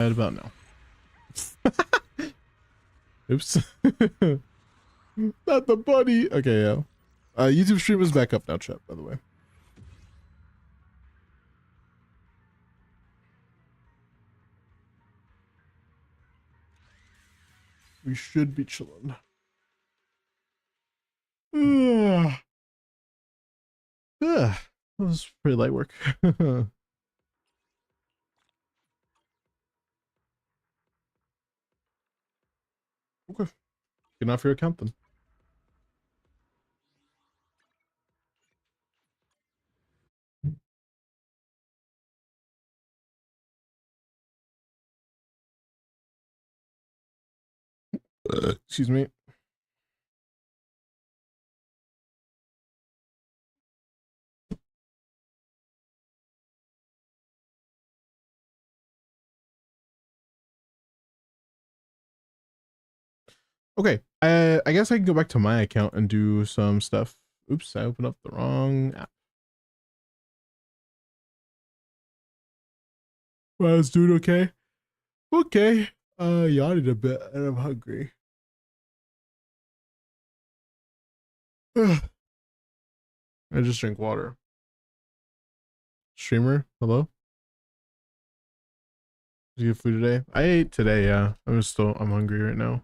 Right about now. Oops. Not the bunny. Okay, yeah. YouTube stream is back up now, chat, by the way. We should be chilling. That was pretty light work. Okay. Get off your account then. Excuse me. Okay, I guess I can go back to my account and do some stuff. Oops, I opened up the wrong app. Well, I was doing okay. Okay. Yawning a bit and I'm hungry. I just drink water. Streamer, hello? Did you get food today? I ate today, yeah. I'm hungry right now.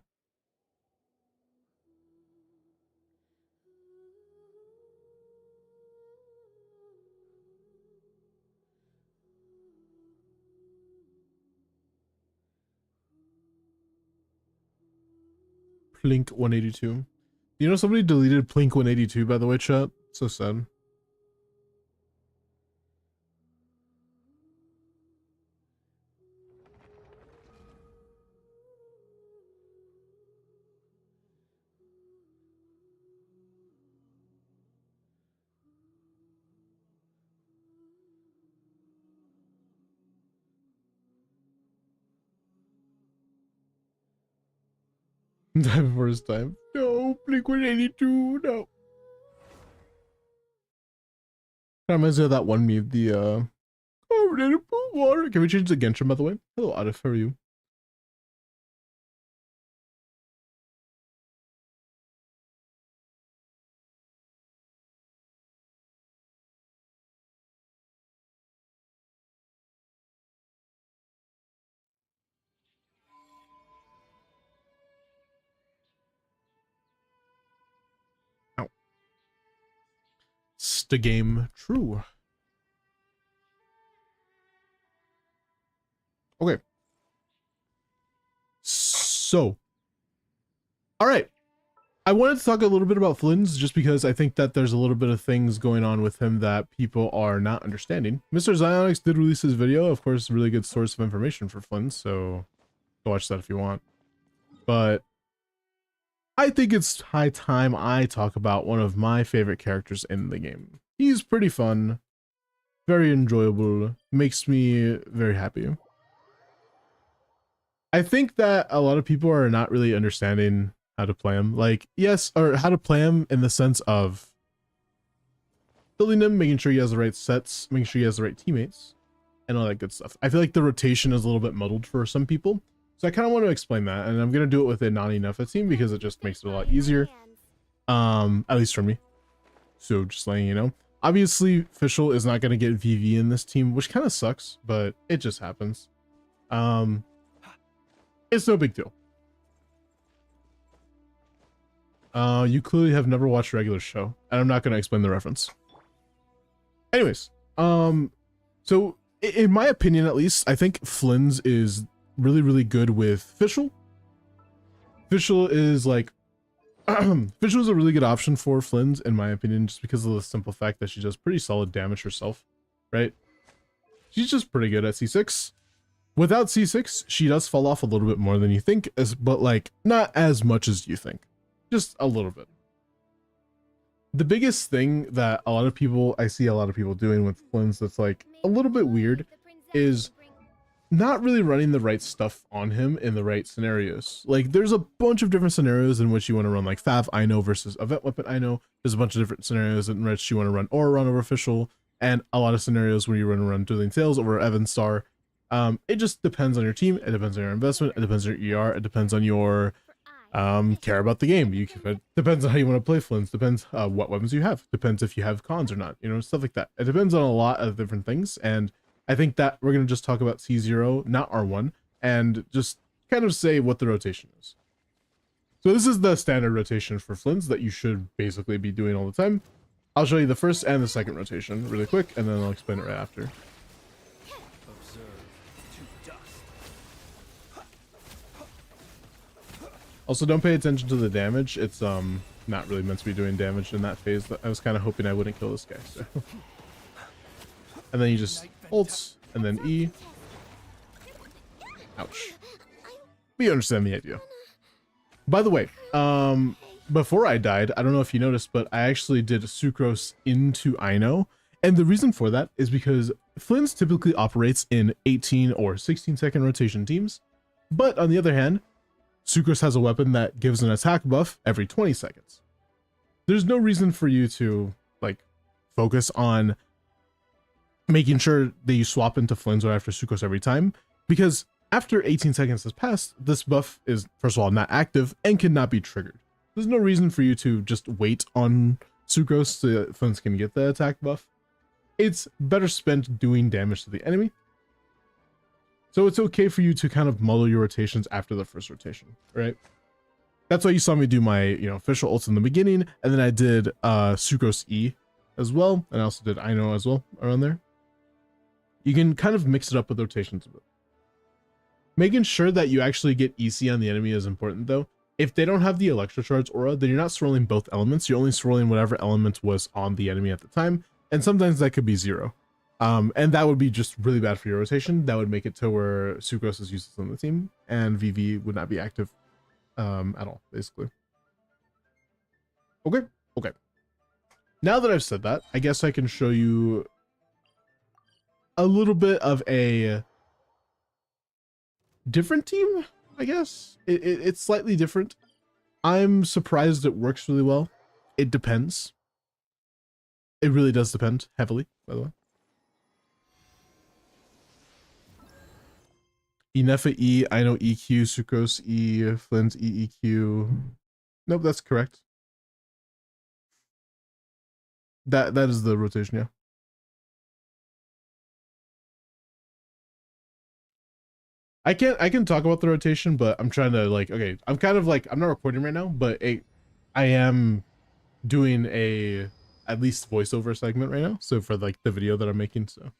Plink 182. You know somebody deleted Plink 182 by the way, chat? So sad. Die before his time. No, Blink 182, no. That reminds me of that one meme, oh, we're gonna put water. Can we change the Genshin, by the way? Hello, Adif, how are you? Ow. ENDGAME, true. Okay. So, all right. I wanted to talk a little bit about Flynn's just because I think that there's a little bit of things going on with him that people are not understanding. Mr. Zyonix did release his video, of course, a really good source of information for Flynn, so go watch that if you want. But I think it's high time I talk about one of my favorite characters in the game. He's pretty fun, very enjoyable, makes me very happy. I think that a lot of people are not really understanding how to play him. Like, yes, or how to play him in the sense of building him, making sure he has the right sets, making sure he has the right teammates, and all that good stuff. I feel like the rotation is a little bit muddled for some people. So I kind of want to explain that, and I'm going to do it with a Nani Neffa team because it just makes it a lot easier. At least for me. So just letting you know. Obviously, Fischl is not going to get VV in this team, which kind of sucks, but it just happens. It's no big deal. You clearly have never watched a regular show, and I'm not going to explain the reference. Anyways, so in my opinion, at least, I think Flynn's is really, really good with Fischl. Fischl is like, Fischl is a really good option for Flynn's, in my opinion, just because of the simple fact that she does pretty solid damage herself, right? She's just pretty good at C6. Without C6, she does fall off a little bit more than you think, but like not as much as you think, just a little bit. The biggest thing that I see a lot of people doing with Flynn's that's like a little bit weird is not really running the right stuff on him in the right scenarios. Like there's a bunch of different scenarios in which you want to run like Fav Ino versus Event Weapon Ino. There's a bunch of different scenarios in which you want to run Aura Run over Fischl, and a lot of scenarios where you run Dueling Tales over Evan Star. It just depends on your team. It depends on your investment. It depends on your ER. It depends on your care about the game. It depends on how you want to play Flints. Depends what weapons you have. Depends if you have cons or not. You know, stuff like that. It depends on a lot of different things. And I think that we're gonna just talk about C0, not R1, and just kind of say what the rotation is. So this is the standard rotation for Flints that you should basically be doing all the time. I'll show you the first and the second rotation really quick, and then I'll explain it right after. Also, don't pay attention to the damage. It's not really meant to be doing damage in that phase. I was kind of hoping I wouldn't kill this guy. So. And then you just ults, and then E. Ouch. But you understand the idea. By the way, before I died, I don't know if you noticed, but I actually did Sucrose into Ino. And the reason for that is because Flints typically operates in 18 or 16 second rotation teams. But on the other hand, Sucrose has a weapon that gives an attack buff every 20 seconds. There's no reason for you to like focus on making sure that you swap into Flints or after Sucrose every time, because after 18 seconds has passed, this buff is, first of all, not active and cannot be triggered. There's no reason for you to just wait on Sucrose so that Flints can get the attack buff. It's better spent doing damage to the enemy. So it's okay for you to kind of muddle your rotations after the first rotation, right? That's why you saw me do my, official ults in the beginning, and then I did Sucrose E as well, and I also did Ino as well around there. You can kind of mix it up with rotations a bit. Making sure that you actually get EC on the enemy is important though. If they don't have the Electro Charge aura, then you're not swirling both elements. You're only swirling whatever element was on the enemy at the time, and sometimes that could be 0. And that would be just really bad for your rotation. That would make it to where Sucrose is useless on the team, and VV would not be active at all, basically. Okay. Now that I've said that, I guess I can show you a little bit of a different team, I guess. It's slightly different. I'm surprised it works really well. It depends. It really does depend heavily, by the way. Inefa E, I know EQ, Sucrose E, Flint EEQ. Nope, that's correct. That is the rotation, yeah. I can talk about the rotation, but I'm trying to okay, I'm kind of I'm not recording right now, but I am doing a at least voiceover segment right now. So for the video that I'm making, so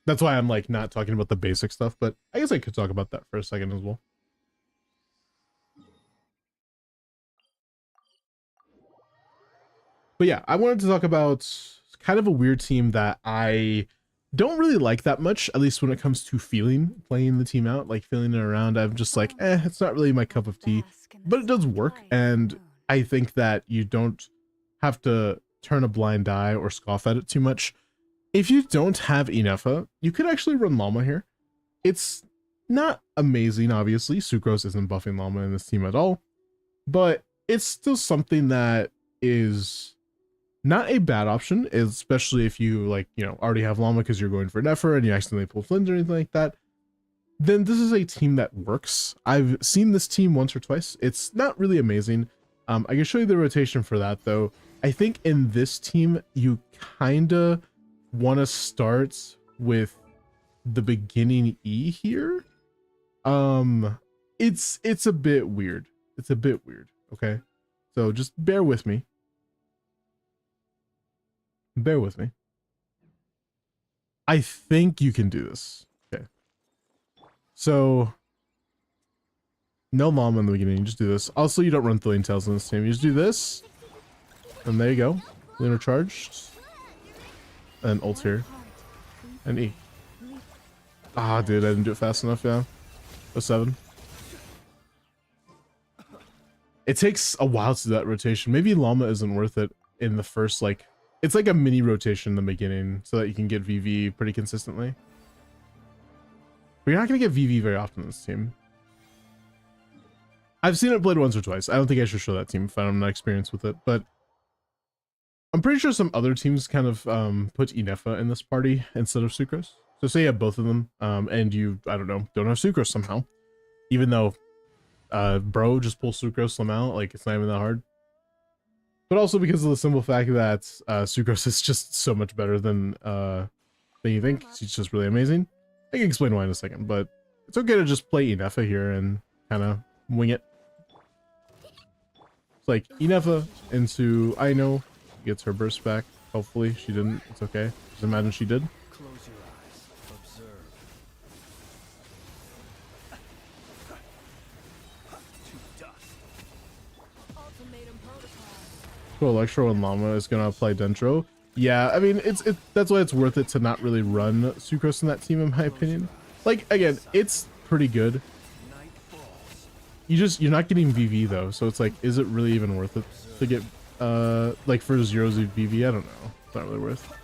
that's why I'm not talking about the basic stuff, but I guess I could talk about that for a second as well. But yeah, I wanted to talk about kind of a weird team that I don't really like that much, at least when it comes to playing the team out, feeling it around. I'm just it's not really my cup of tea, but it does work. And I think that you don't have to turn a blind eye or scoff at it too much. If you don't have Inefa, you could actually run Llama here. It's not amazing, obviously. Sucrose isn't buffing Llama in this team at all, but it's still something that is not a bad option, especially if you already have Llama because you're going for an effort and you accidentally pull Flint or anything like that. Then this is a team that works. I've seen this team once or twice. It's not really amazing. I can show you the rotation for that though. I think in this team you kinda want to start with the beginning E here. It's a bit weird. It's a bit weird. Okay, so just bear with me. Bear with me. I think you can do this. Okay. So no Llama in the beginning, you just do this. Also, you don't run Thrilling Tails in this team. You just do this. And there you go. Lunar charged. And ult here. And E. Ah, dude, I didn't do it fast enough, yeah. 07. It takes a while to do that rotation. Maybe Llama isn't worth it in the first, it's like a mini rotation in the beginning so that you can get VV pretty consistently. But you're not going to get VV very often in this team. I've seen it played once or twice. I don't think I should show that team if I'm not experienced with it, but I'm pretty sure some other teams kind of put Inefa in this party instead of Sucrose. So say you have both of them, and you, I don't know, don't have sucrose somehow, even though bro just pull sucrose them out, like it's not even that hard. But also because of the simple fact that sucrose is just so much better than you think. She's just really amazing. I can explain why in a second, but it's okay to just play Inefa here and kind of wing it. It's like Inefa into Aino, gets her burst back. Hopefully she didn't. It's okay. Just imagine she did. Close your eyes. Observe. To dust. Ultimatum protocol. So Electro and Llama is gonna apply Dendro. Yeah, I mean that's why it's worth it to not really run Sucrose in that team, in my opinion. Like again, it's pretty good. You're not getting VV though, so it's like, is it really even worth it to get like for zeros of VV? I don't know. It's not really worth.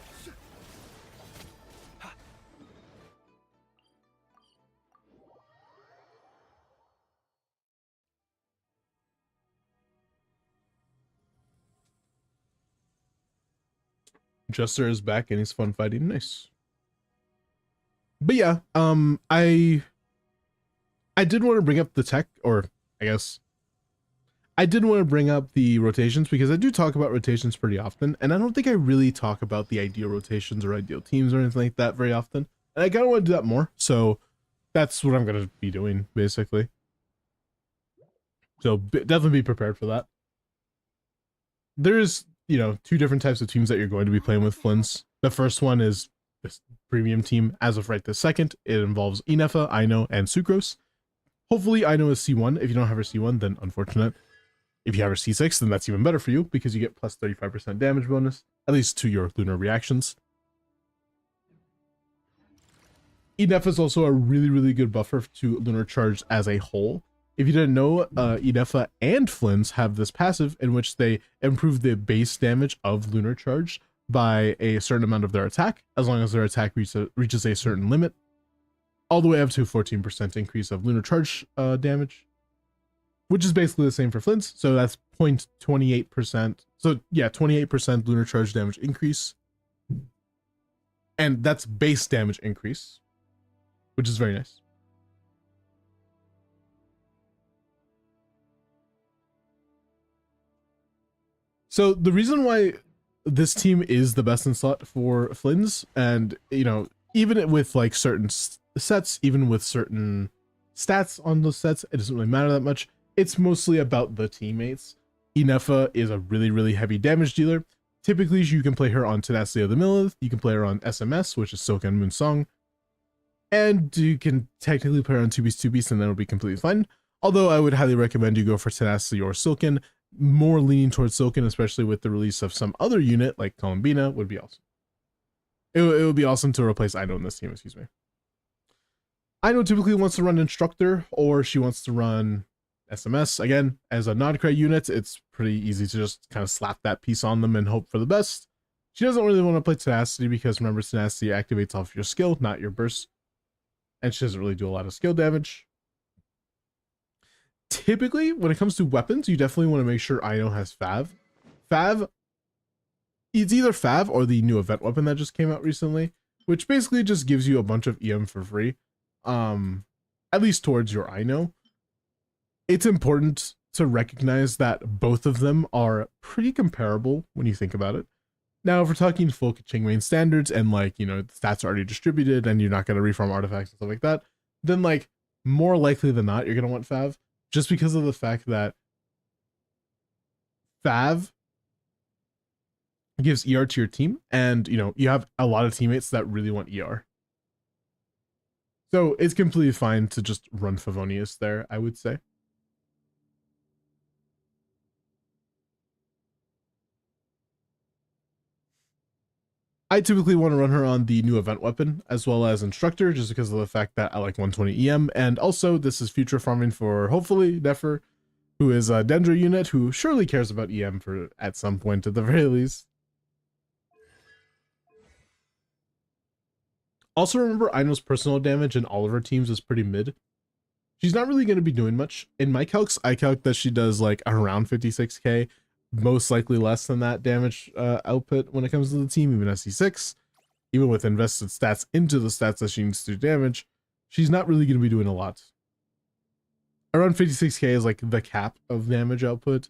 Jester is back and he's fun fighting. Nice. But yeah, I did want to bring up the tech, or I guess I did want to bring up the rotations because I do talk about rotations pretty often, and I don't think I really talk about the ideal rotations or ideal teams or anything like that very often. And I kind of want to do that more, so that's what I'm going to be doing basically. So definitely be prepared for that. There's, you know, two different types of teams that you're going to be playing with Flynn's. The first one is this premium team as of right this second. It involves Inefa, Aino, and Sucrose. Hopefully Aino is C1. If you don't have her C1, then unfortunate. If you have her C6, then that's even better for you because you get plus 35% damage bonus, at least to your lunar reactions. Inefa is also a really, really good buffer to lunar charge as a whole. If you didn't know, Inefa and Flynn's have this passive in which they improve the base damage of lunar charge by a certain amount of their attack, as long as their attack reaches a certain limit, all the way up to 14% increase of lunar charge damage, which is basically the same for Flynn's. So that's 0.28%. So yeah, 28% lunar charge damage increase. And that's base damage increase, which is very nice. So the reason why this team is the best in slot for Flynn's, and you know, even with like certain sets, even with certain stats on those sets, it doesn't really matter that much. It's mostly about the teammates. Inefa is a really, really heavy damage dealer. Typically, you can play her on Tenacity of the Millith. You can play her on SMS, which is Silken Moon Song. And you can technically play her on 2 Beast, and then it'll be completely fine. Although I would highly recommend you go for Tenacity or Silken. More leaning towards Silken, especially with the release of some other unit like Columbina, would be awesome. It would be awesome to replace Aino in this team, excuse me. Aino typically wants to run Instructor, or she wants to run SMS. Again, as a non-credit unit, it's pretty easy to just kind of slap that piece on them and hope for the best. She doesn't really want to play Tenacity because remember, Tenacity activates off your skill, not your burst. And she doesn't really do a lot of skill damage. Typically, when it comes to weapons, you definitely want to make sure Aino has Fav. Fav, it's either Fav or the new event weapon that just came out recently, which basically just gives you a bunch of EM for free. At least towards your Aino. It's important to recognize that both of them are pretty comparable when you think about it. Now, if we're talking full Qingmane standards and like, you know, the stats are already distributed and you're not going to reform artifacts and stuff like that, then like more likely than not, you're going to want Fav, just because of the fact that Fav gives ER to your team, and you know, you have a lot of teammates that really want ER. So it's completely fine to just run Favonius there, I would say. I typically want to run her on the new event weapon as well as Instructor, just because of the fact that I like 120 EM, and also this is future farming for hopefully Nefer, who is a Dendro unit who surely cares about EM for at some point at the very least. Also remember, Aino's personal damage in all of her teams is pretty mid. She's not really going to be doing much. In my calcs, I calc that she does like around 56k, most likely less than that damage output when it comes to the team, even SC6. even with invested stats into the stats that she needs to do damage, she's not really going to be doing a lot. Around 56k is like the cap of damage output.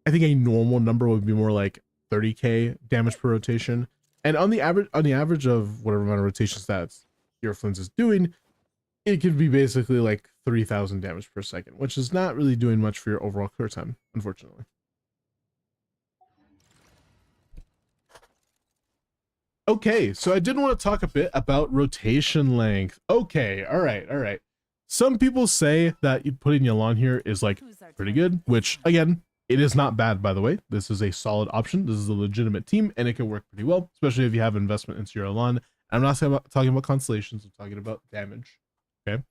I think a normal number would be more like 30k damage per rotation. And on the average of whatever amount of rotation stats your Flynn's is doing, it could be basically like 3,000 damage per second, which is not really doing much for your overall clear time, unfortunately. Okay, so I did want to talk a bit about rotation length. Okay, all right. Some people say that putting Yelan here is like pretty good, which again, it is not bad, by the way. This is a solid option. This is a legitimate team, and it can work pretty well, especially if you have investment into your Yelan. I'm not talking about constellations. I'm talking about damage. Okay.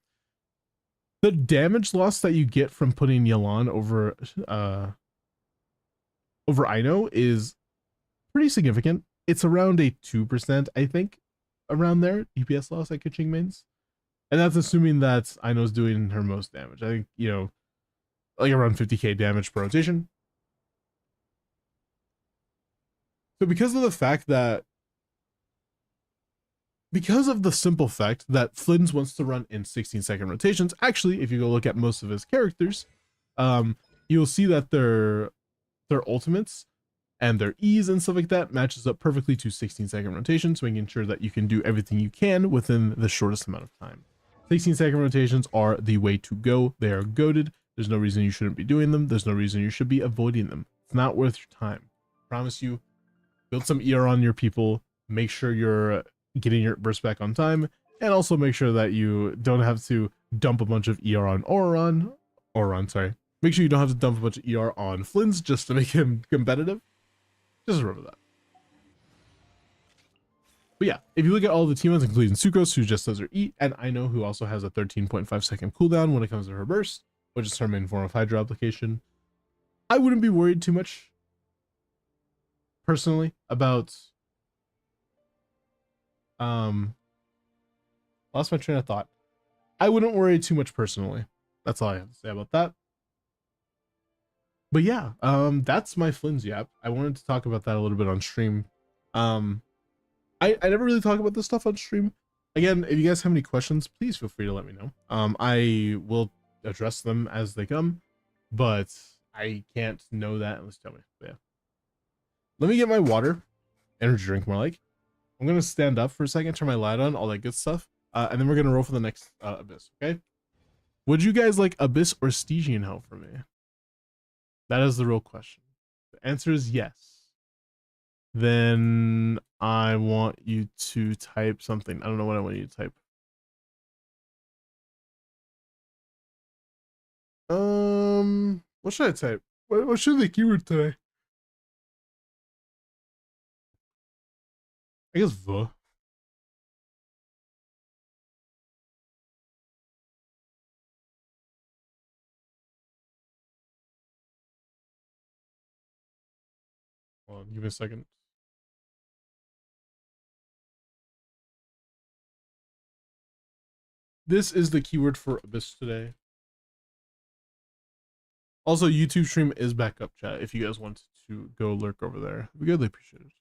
The damage loss that you get from putting Yelan over Ino is pretty significant. It's around a 2%, I think, around there, DPS loss at Kuching mains. And that's assuming that Ino's doing her most damage. I think, you know, like around 50k damage per rotation. So because of the simple fact that Flynn's wants to run in 16-second rotations, actually, if you go look at most of his characters, you'll see that their ultimates and their ease and stuff like that matches up perfectly to 16-second rotations, making sure that you can do everything you can within the shortest amount of time. 16-second rotations are the way to go. They are goated. There's no reason you shouldn't be doing them. There's no reason you should be avoiding them. It's not worth your time. I promise you, build some ER on your people, make sure you're getting your burst back on time, and also make sure that you don't have to dump a bunch of ER on Oron, sorry. Make sure you don't have to dump a bunch of ER on Flynn's just to make him competitive. Just remember that. But yeah, if you look at all the team ones, including Sucrose, who just does her E, and Ino, who also has a 13.5 second cooldown when it comes to her burst, which is her main form of Hydro application, I wouldn't be worried too much, personally, about... lost my train of thought. I wouldn't worry too much personally. That's all I have to say about that. But yeah, that's my Flynn's yap. I wanted to talk about that a little bit on stream. I never really talk about this stuff on stream. Again, if you guys have any questions, please feel free to let me know. I will address them as they come, but I can't know that unless you tell me. But yeah. Let me get my water, energy drink more like. I'm gonna stand up for a second, turn my light on, all that good stuff, and then we're gonna roll for the next Abyss, okay? Would you guys like Abyss or Stygian help from me? That is the real question. The answer is yes. Then I want you to type something. I don't know what I want you to type. What should I type? What should the keyword today? I guess the. Hold on, give me a second. This is the keyword for Abyss today. Also, YouTube stream is back up, chat. If you guys want to go lurk over there, we greatly appreciate it.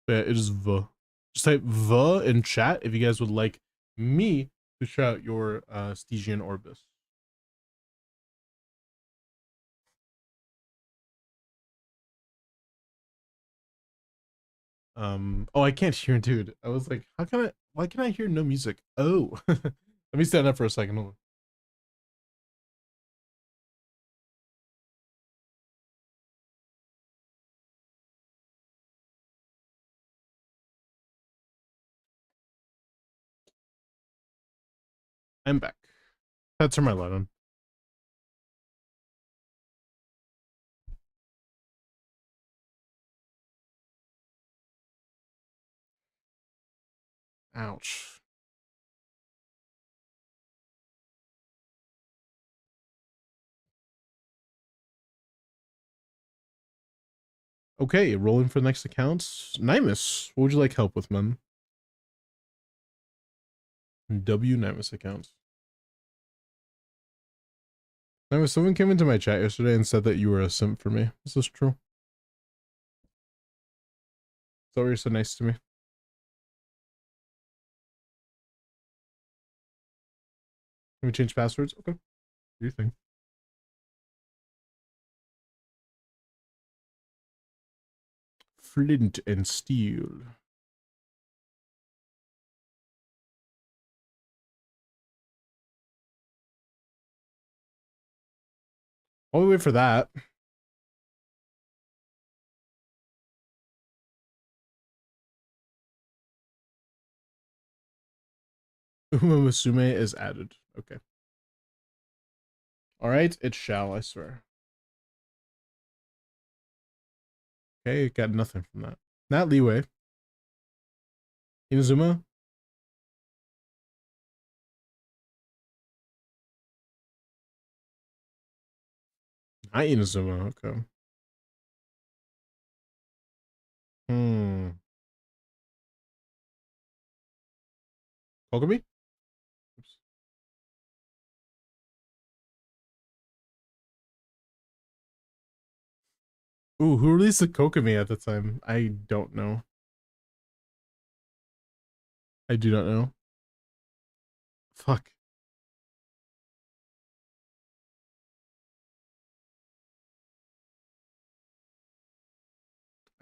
But yeah, it is the. Just type the in chat if you guys would like me to shout your Stygian or Abyss. Oh, I can't hear, dude. I was like, why can I hear no music? Oh, let me stand up for a second. Hold on. I'm back. That's turn my light on. Ouch. Okay, rolling for the next account. Nimus, what would you like help with, man? W Nimus account. Nimus, someone came into my chat yesterday and said that you were a simp for me. Is this true? So you're so nice to me. Can we change passwords? Okay. Do your thing. Flint and steel. While we wait for that. Uma Musume is added. Okay. Alright, it shall, I swear. Okay, got nothing from that. Not leeway. Inazuma? Not Inazuma, okay. Hmm. Kokomi? Oops. Ooh, who released the Kokomi at the time? I don't know. I do not know. Fuck.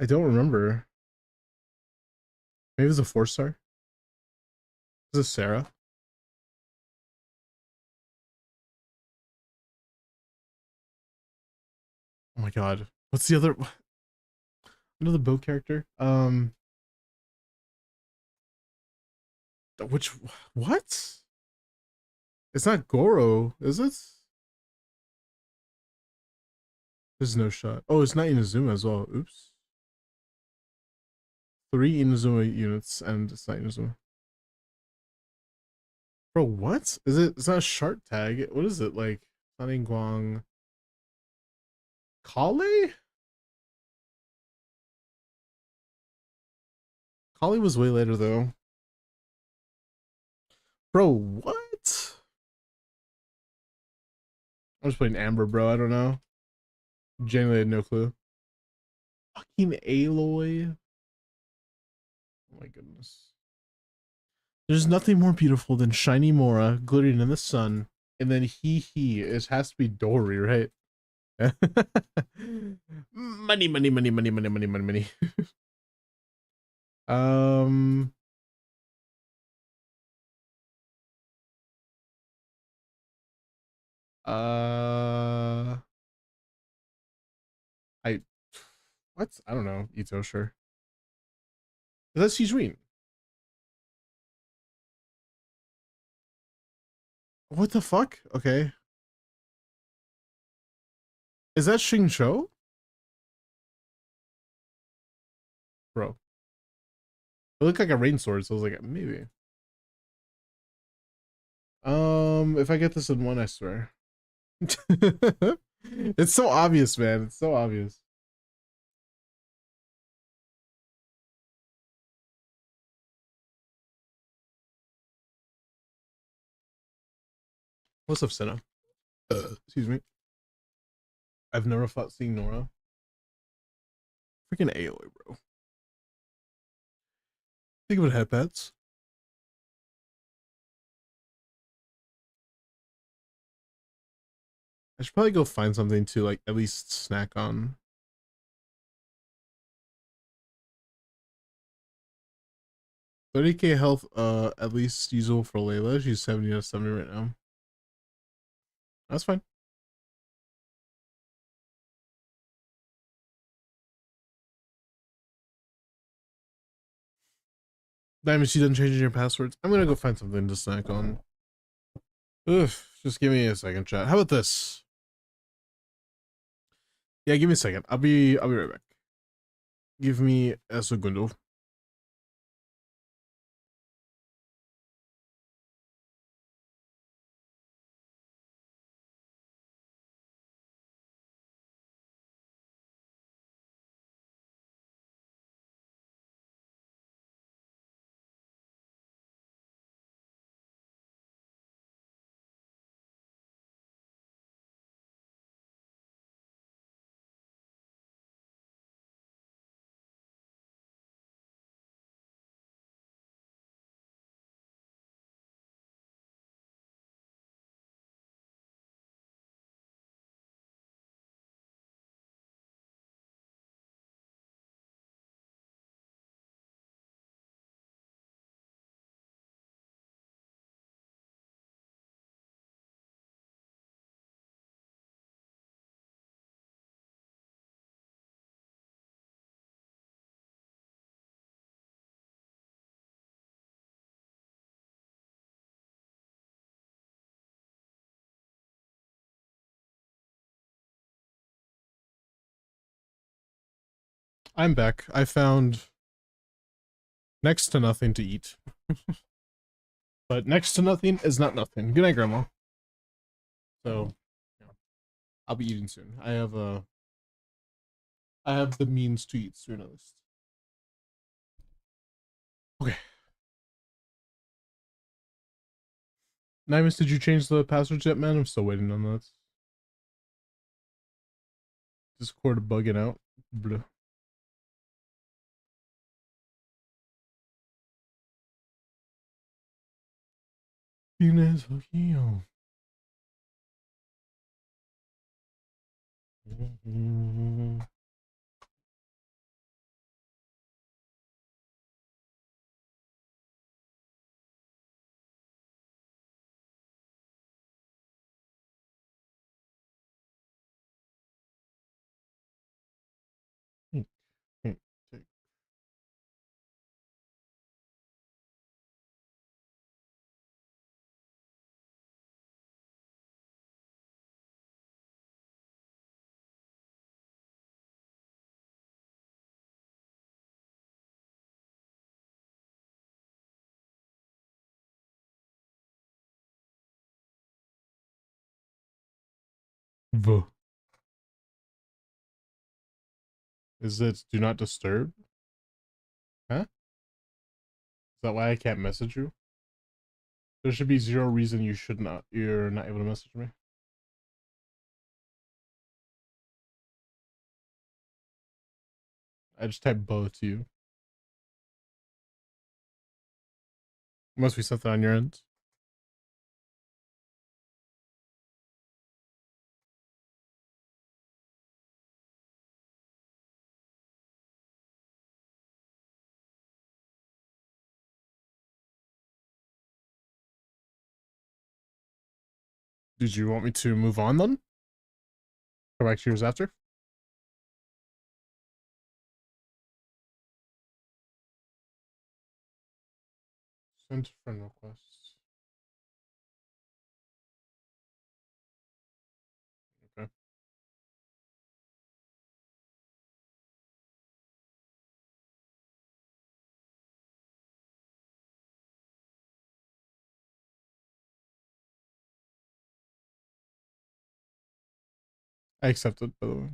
I don't remember. Maybe it was a 4-star? Is this Sarah? Oh my god. What's the other another boat character? Which what? It's not Goro, is it? There's no shot. Oh, it's not Inazuma as well. Oops. 3 Inazuma units and it's not Inazuma. Bro, what? Is it? It's not a shark tag. What is it like? Sunning Guang. Kale? Kale was way later though. Bro, what? I'm just playing Amber, bro. I don't know. Genuinely had no clue. Fucking Aloy. Oh my goodness. There's nothing more beautiful than shiny Mora glittering in the sun, and then it has to be Dory, right? Money, money, money, money, money, money, money, money. Um, uh, I, what? I don't know. Ito, sure. That's Hijin. What the fuck? Okay. Is that Xingqiu? Bro. It looked like a rain sword, so I was like, maybe. If I get this in one, I swear. It's so obvious, man. It's so obvious. What's up, Senna? Excuse me. I've never fought seeing Nora. Freaking Aloy, bro. Think of it, headpads. I should probably go find something to like at least snack on. 30k health, at least usable for Layla. She's 70 out of 70 right now. That's fine. Diamond, she done changing your passwords. I'm gonna go find something to snack on. Ugh, just give me a second, chat. How about this? Yeah, give me a second. I'll be right back. Give me a segundo. I'm back. I found next to nothing to eat. But next to nothing is not nothing. Good night, Grandma. So, yeah, I'll be eating soon. I have the means to eat soon at least. Okay. Nimus, did you change the passwords yet, man? I'm still waiting on that. Discord bugging out. Blah. Inés Ojillo. V. Is it do not disturb? Huh? Is that why I can't message you? There should be zero reason you're not able to message me. I just typed both to you. Must be something on your end. Did you want me to move on then? Come back to yours after? Send friend requests. Okay. I accepted, by the way.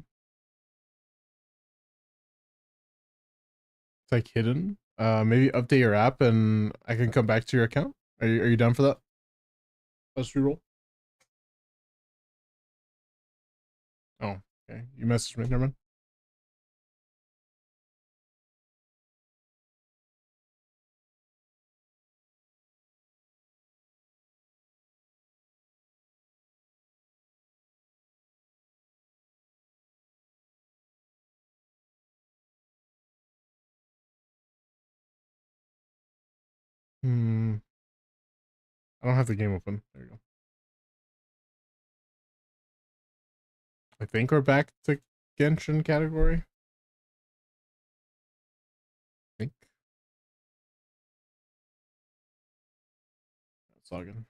It's like hidden. Maybe update your app and I can come back to your account. Are you down for that? Let's reroll. Oh, okay. You messaged me, never mind. I don't have the game open. There you go. I think we're back to Genshin category. I think. Let's log in.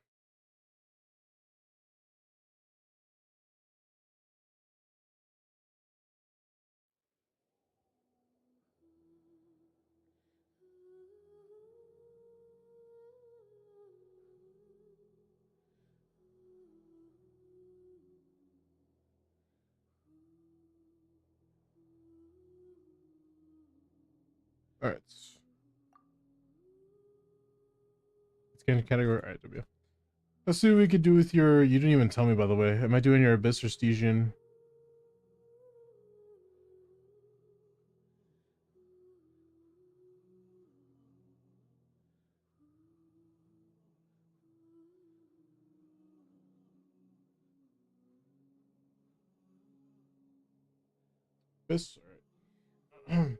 All right. It's Genshin category. All right, W. Let's see what we could do with your. You didn't even tell me, by the way. Am I doing your Abyss or Stygian? Abyss. All right.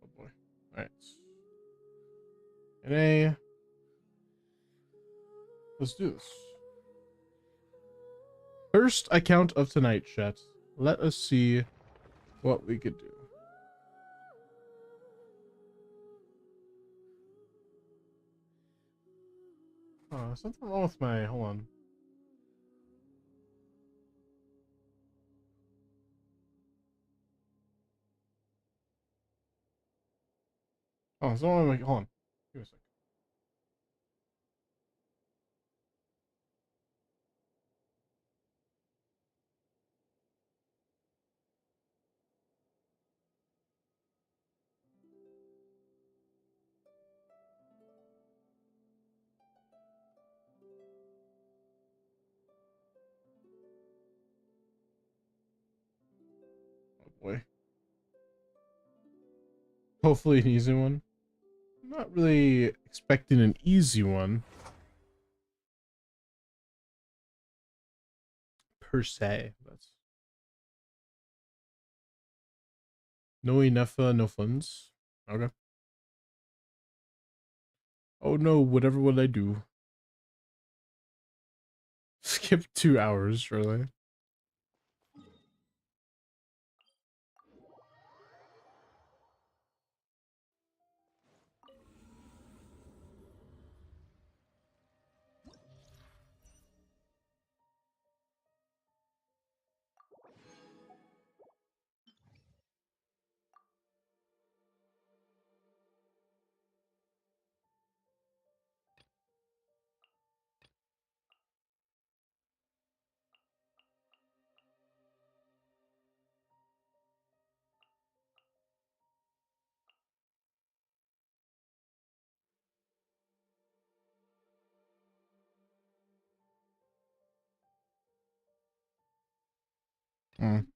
Oh boy. All right. NA. Let's do this. First account of tonight, chat. Let us see what we could do. Oh, something wrong with my, hold on. Oh, something wrong with my, hold on. Give me a second. Oh boy. Hopefully an easy one. I'm not really expecting an easy one. Per se. That's no enough, no funds. Okay. Oh no, whatever would I do? Skip 2 hours, surely. Mm.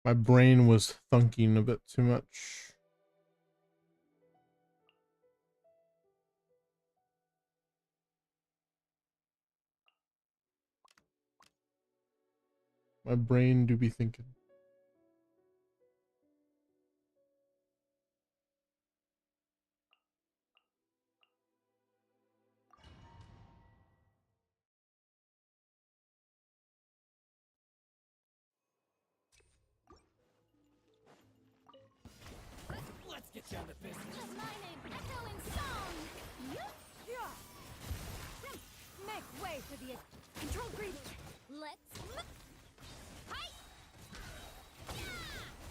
My brain was thunking a bit too much. My brain do be thinking. Let's get down to business. My name echoing song. Make way for the control breathing. Let's. Hi.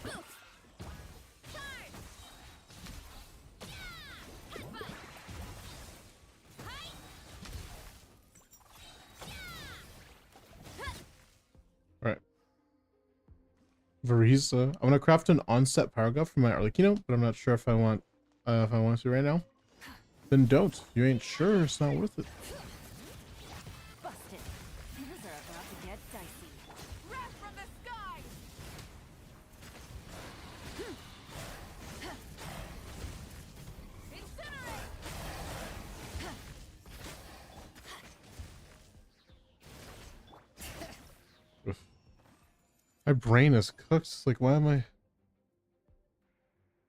Oof. Charge. Headbutt. Hi. Alright. Varisa. I'm gonna craft an onset paragraph for my Arlecchino, but I'm not sure if I want to right now. Then don't. You ain't sure, it's not worth it. Busted. Things are about to get dicey. Wrath from the sky. Incinerate. Oof. My brain is cooked. It's like, why am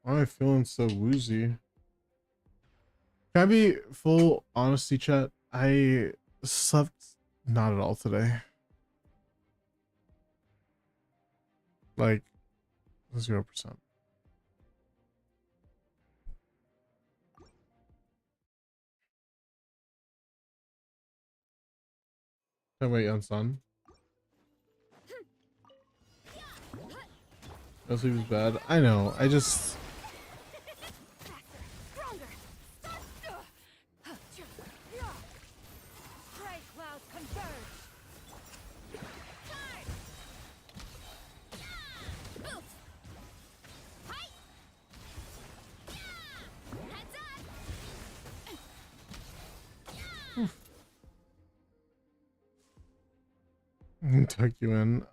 I feeling so woozy? Can I be full honesty, chat? I slept not at all today. Like 0%. Can I wait on sun? No sleep is bad. I know. I just. Stronger. Gray clouds converge. Charge. Oof. Hi. Heads up. Tuck you in.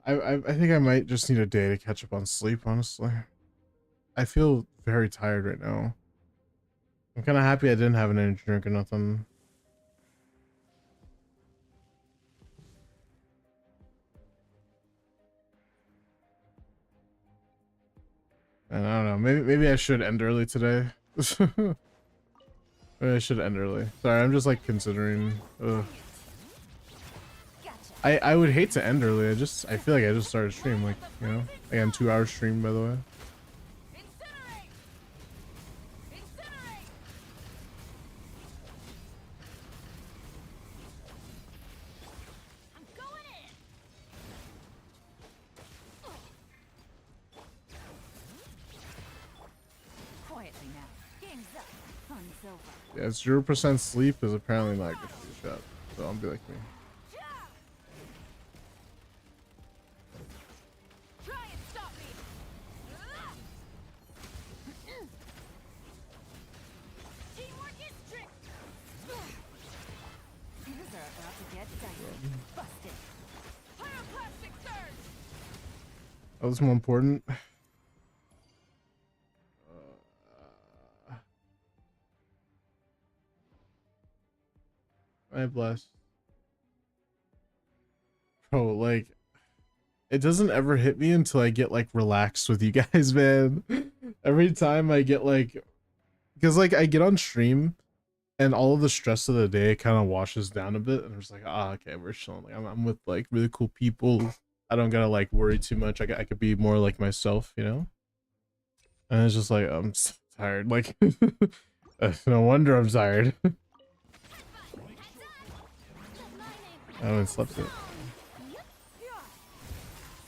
I think I might just need a day to catch up on sleep, honestly. I feel very tired right now. I'm kind of happy I didn't have an energy drink or nothing. And I don't know. Maybe I should end early today. Maybe I should end early. Sorry, I'm just like considering. Ugh. Gotcha. I would hate to end early. I feel like I just started stream, like, you know, again, 2 hour stream, by the way. Incinerate! Incinerate! I'm going in! Quietly now. Game's up. Fun's over. Yeah, 0% sleep is apparently not good for the shot. So I'll be like me. Try and stop me! Teamwork is trick! Things are about to get dicey. Busted. Pyroclastic surge! Oh, this more important. I bless. Bro, like, it doesn't ever hit me until I get like relaxed with you guys, man. Every time I get like, because like I get on stream and all of the stress of the day kind of washes down a bit, and I'm just like, ah, okay, we're chilling. Like I'm with like really cool people. I don't gotta like worry too much. I could be more like myself, you know. And it's just like I'm so tired. Like, no wonder I'm tired. I haven't slept yet.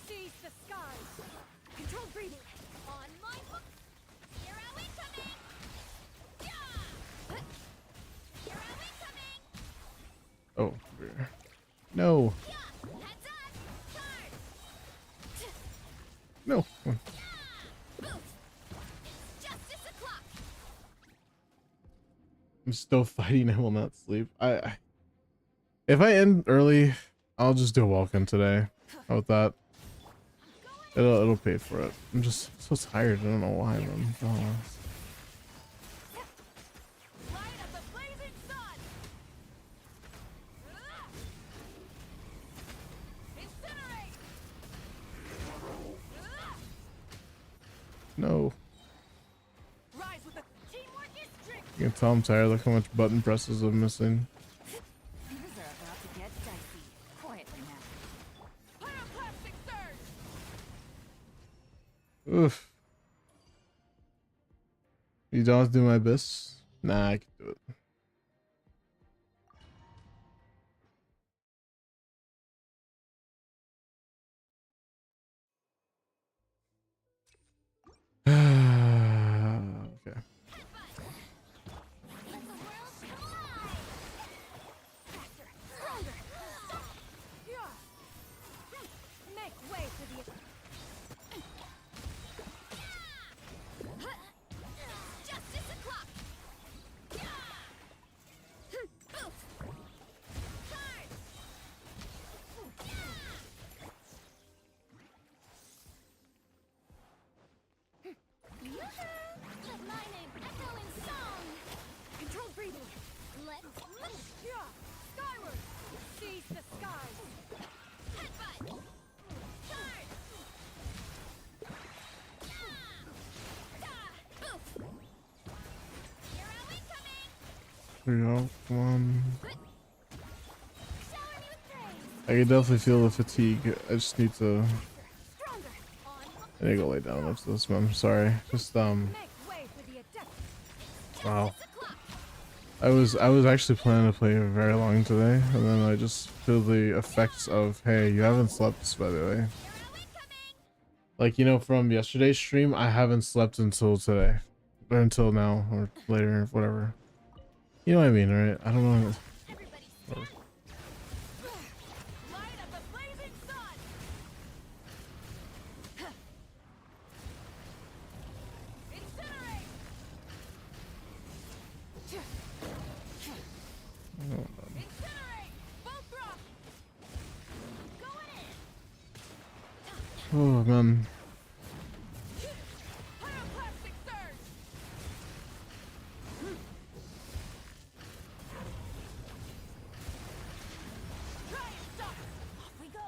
Seize the skies! Controlled breathing! On my hook! Here are we coming! Yeah! Here are we coming! Oh, no, Yeah! Heads up! Charge! no. Boost! It's justice o'clock! I'm still fighting. I will not sleep. If I end early, I'll just do a walk-in today. How about that? It'll pay for it. I'm just so tired. I don't know why, man. Oh. Light of the blazing sun! Incinerate! No. Rise with the teamwork is trick! You can tell I'm tired. Look how much button presses I'm missing. Things are about to get dicey. Quietly now. Pyroclastic surge! Oof. You don't have to do my best? Nah, I can do it. Okay. Let the world come alive! Faster! Stronger! Yeah! Make way for the... Justice o'clock! Boost! Charge! Let my name echo in song! Controlled breathing! Let's... Skyward! Seize the skies! Headbutt! Charge! Boost! Here are we coming! Here we go. Come on. Shower me with praise! I can definitely feel the fatigue. I just need to. Stronger! On... I need to go lay down after this, man. I'm sorry. Just Make way for the adept! wow. Justice o'clock! I was actually planning to play very long today, and then I just feel the effects of, hey, you haven't slept, by the way. Here are we coming! Like, you know, from yesterday's stream, I haven't slept until today. Or until now, or later, whatever. You know what I mean, right? I don't know. Everybody stand! Light of the blazing sun! Incinerate! Incinerate! Both drop! Going in! Oh, man. Pyroclastic surge! Try and stop! Off we go!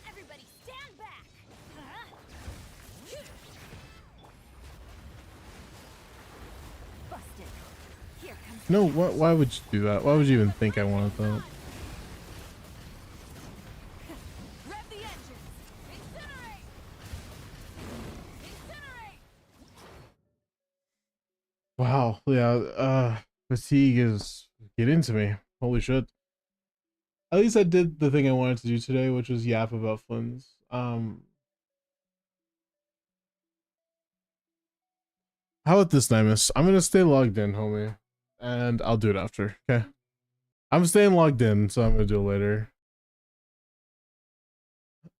Everybody stand back! Busted. Here comes No, why would you do that? Why would you even think I wanted that? Yeah, fatigue is getting to me. Holy shit. At least I did the thing I wanted to do today, which was yap about Flynn's. How about this, Nimus? I'm gonna stay logged in, homie, and I'll do it after. Okay. I'm staying logged in, so I'm gonna do it later.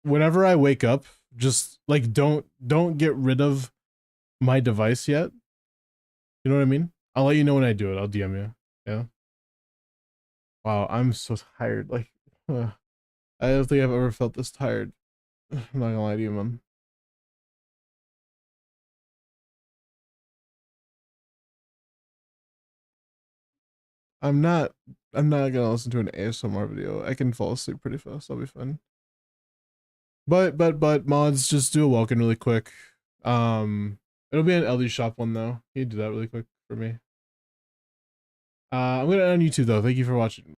Whenever I wake up, just like don't get rid of my device yet. You know what I mean? I'll let you know when I do it. I'll DM you. Yeah. Wow, I'm so tired. Like, I don't think I've ever felt this tired. I'm not gonna lie to you, man. I'm not gonna listen to an ASMR video. I can fall asleep pretty fast. I'll be fine. But mods, just do a welcome really quick. It'll be an LD shop one though. Can you do that really quick for me? I'm gonna end on YouTube though. Thank you for watching.